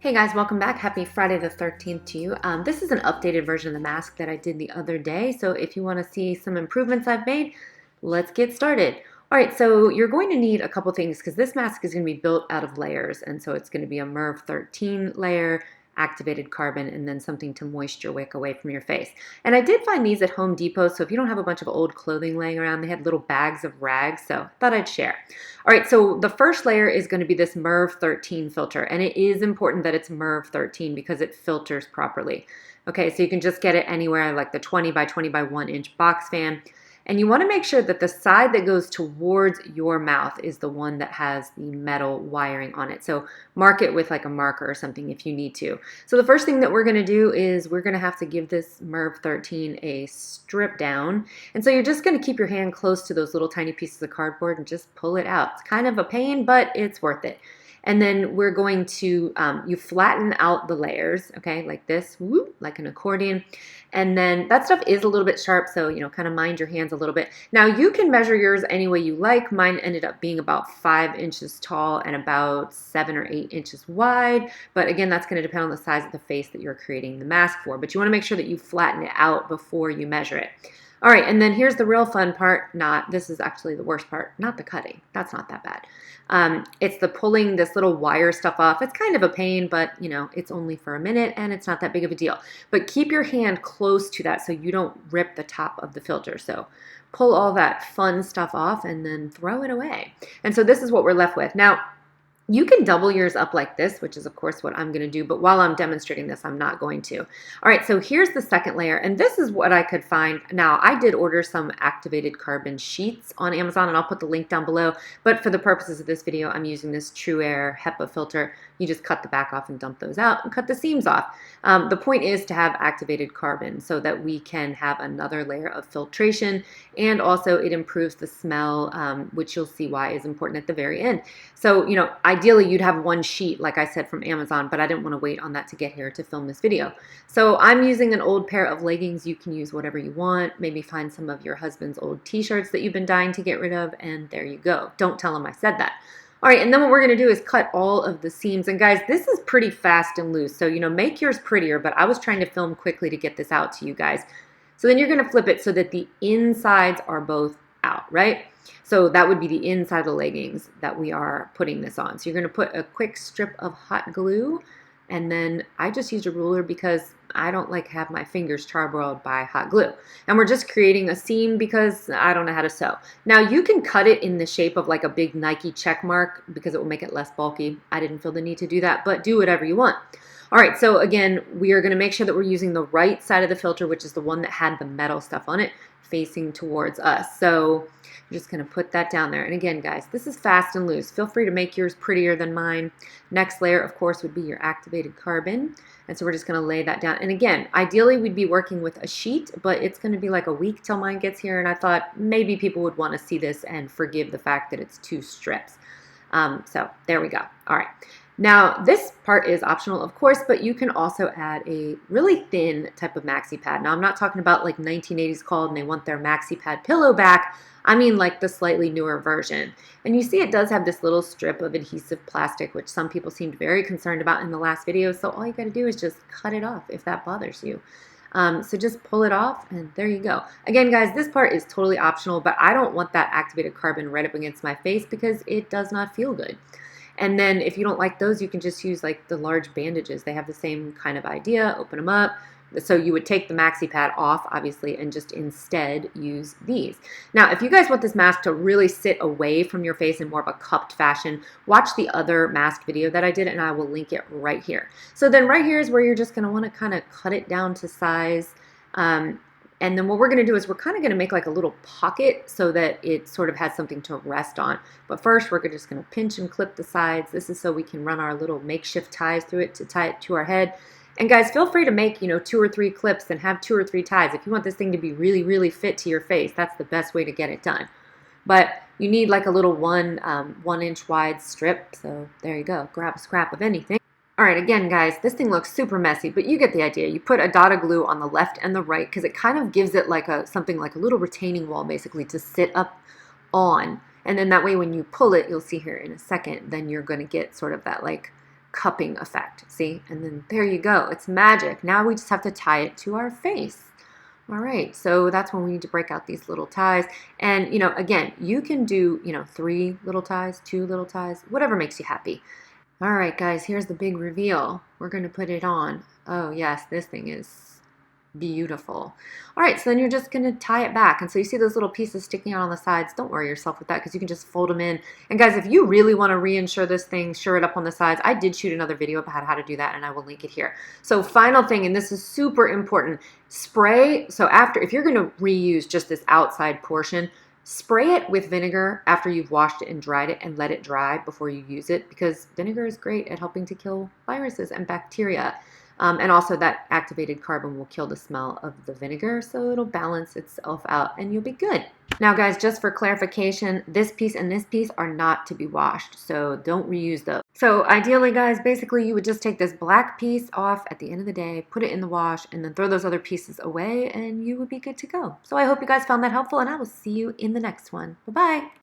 Hey guys, welcome back. Happy Friday the 13th to you. This is an updated version of the mask that I did the other day. So if you want to see some improvements I've made, let's get started. All right, so you're going to need a couple things because this mask is going to be built out of layers. And so it's going to be a Merv 13 layer, activated carbon, and then something to moisture wick away from your face. And I did find these at Home Depot, so if you don't have a bunch of old clothing laying around, they had little bags of rags, so I thought I'd share. All right, so the first layer is going to be this Merv 13 filter, and it is important that it's Merv 13 because it filters properly. Okay, so you can just get it anywhere, like the 20 by 20 by 1 inch box fan. And you want to make sure that the side that goes towards your mouth is the one that has the metal wiring on it. So mark it with like a marker or something if you need to. So the first thing that we're going to do is we're going to have to give this Merv 13 a strip down. And so you're just going to keep your hand close to those little tiny pieces of cardboard and just pull it out. It's kind of a pain, but it's worth it. And then we're going to, you flatten out the layers, okay, like this, whoop, like an accordion. And then that stuff is a little bit sharp, so, kind of mind your hands a little bit. Now, you can measure yours any way you like. Mine ended up being about 5 inches tall and about 7 or 8 inches wide. But again, that's going to depend on the size of the face that you're creating the mask for. But you want to make sure that you flatten it out before you measure it. All right, and then here's the real fun part. This is actually the worst part, not the cutting. That's not that bad. It's the pulling this little wire stuff off. It's kind of a pain, but it's only for a minute and it's not that big of a deal. But keep your hand close to that so you don't rip the top of the filter. So pull all that fun stuff off and then throw it away. And so this is what we're left with. Now, you can double yours up like this, which is of course what I'm going to do, but while I'm demonstrating this, I'm not going to. All right, so here's the second layer, and this is what I could find. Now, I did order some activated carbon sheets on Amazon, and I'll put the link down below, but for the purposes of this video, I'm using this True Air HEPA filter. You just cut the back off and dump those out and cut the seams off. The point is to have activated carbon so that we can have another layer of filtration, and also it improves the smell, which you'll see why is important at the very end. So, ideally you'd have one sheet, like I said, from Amazon, but I didn't want to wait on that to get here to film this video. So I'm using an old pair of leggings. You can use whatever you want. Maybe find some of your husband's old t-shirts that you've been dying to get rid of, and there you go. Don't tell him I said that. All right, and then what we're going to do is cut all of the seams. And guys, this is pretty fast and loose, so make yours prettier, but I was trying to film quickly to get this out to you guys. So then you're going to flip it so that the insides are both out, right? So that would be the inside of the leggings that we are putting this on. So you're going to put a quick strip of hot glue, and then I just used a ruler because I don't like have my fingers charbroiled by hot glue. And we're just creating a seam because I don't know how to sew. Now you can cut it in the shape of like a big Nike check mark because it will make it less bulky. I didn't feel the need to do that, but do whatever you want. All right, so again, we are going to make sure that we're using the right side of the filter, which is the one that had the metal stuff on it, facing towards us. So I'm just going to put that down there. And again, guys, this is fast and loose. Feel free to make yours prettier than mine. Next layer, of course, would be your activated carbon. And so we're just going to lay that down. And again, ideally, we'd be working with a sheet, but it's going to be like a week till mine gets here. And I thought maybe people would want to see this and forgive the fact that it's 2 strips. So there we go. All right. Now, this part is optional, of course, but you can also add a really thin type of maxi pad. Now, I'm not talking about like 1980s called and they want their maxi pad pillow back. I mean like the slightly newer version. And you see it does have this little strip of adhesive plastic, which some people seemed very concerned about in the last video. So all you got to do is just cut it off if that bothers you. So just pull it off and there you go. Again, guys, this part is totally optional, but I don't want that activated carbon right up against my face because it does not feel good. And then if you don't like those, you can just use like the large bandages. They have the same kind of idea. Open them up. So you would take the maxi pad off, obviously, and just instead use these. Now, if you guys want this mask to really sit away from your face in more of a cupped fashion, watch the other mask video that I did, and I will link it right here. So then right here is where you're just going to want to kind of cut it down to size. And then what we're going to do is we're kind of going to make like a little pocket so that it sort of has something to rest on. But first, we're just going to pinch and clip the sides. This is so we can run our little makeshift ties through it to tie it to our head. And guys, feel free to make, 2 or 3 clips and have 2 or 3 ties. If you want this thing to be really, really fit to your face, that's the best way to get it done. But you need like a little 1 inch wide strip. So there you go. Grab a scrap of anything. All right, again, guys, this thing looks super messy, but you get the idea. You put a dot of glue on the left and the right because it kind of gives it like something like a little retaining wall, basically, to sit up on. And then that way when you pull it, you'll see here in a second, then you're going to get sort of that like cupping effect, see? And then there you go, it's magic. Now we just have to tie it to our face. All right, so that's when we need to break out these little ties. And, again, you can do, 3 little ties, 2 little ties, whatever makes you happy. All right, guys, here's the big reveal. We're going to put it on. Oh, yes, this thing is beautiful. All right, so then you're just going to tie it back. And so you see those little pieces sticking out on the sides. Don't worry yourself with that because you can just fold them in. And guys, if you really want to reinsure this thing, sure it up on the sides. I did shoot another video about how to do that, and I will link it here. So final thing, and this is super important, spray. So if you're going to reuse just this outside portion, spray it with vinegar after you've washed it and dried it, and let it dry before you use it, because vinegar is great at helping to kill viruses and bacteria. And also that activated carbon will kill the smell of the vinegar, so it'll balance itself out and you'll be good. Now guys, just for clarification, this piece and this piece are not to be washed, so don't reuse those. So ideally guys, basically you would just take this black piece off at the end of the day, put it in the wash, and then throw those other pieces away and you would be good to go. So I hope you guys found that helpful, and I will see you in the next one. Bye-bye.